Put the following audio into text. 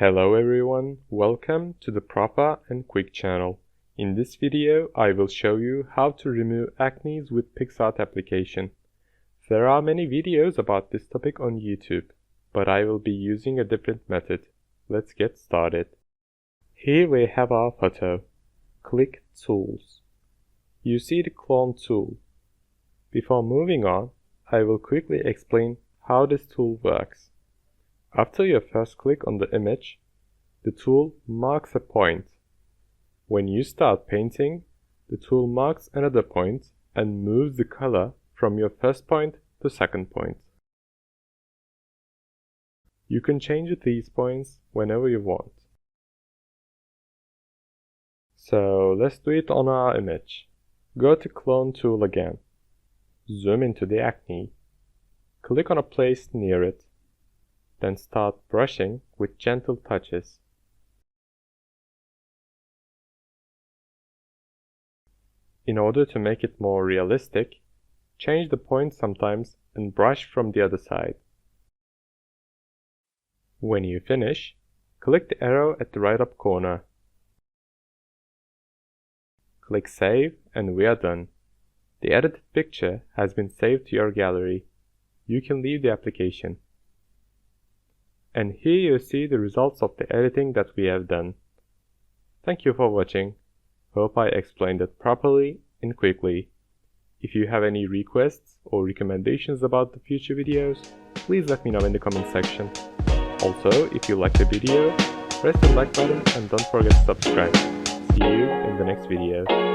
Hello everyone, welcome to the Proper and Quick channel. In this video, I will show you how to remove acne with PicsArt application. There are many videos about this topic on YouTube, but I will be using a different method. Let's get started. Here we have our photo. Click Tools. You see the Clone tool. Before moving on, I will quickly explain how this tool works. After you first click on the image, the tool marks a point. When you start painting, the tool marks another point and moves the color from your first point to second point. You can change these points whenever you want. So let's do it on our image. Go to Clone tool again. Zoom into the acne. Click on a place near it. Then start brushing with gentle touches. In order to make it more realistic, change the point sometimes and brush from the other side. When you finish, click the arrow at the right up corner. Click Save and we are done. The edited picture has been saved to your gallery. You can leave the application. And here you see the results of the editing that we have done. Thank you for watching. Hope I explained it properly and quickly. If you have any requests or recommendations about the future videos, please let me know in the comment section. Also, if you liked the video, press the like button and don't forget to subscribe. See you in the next video.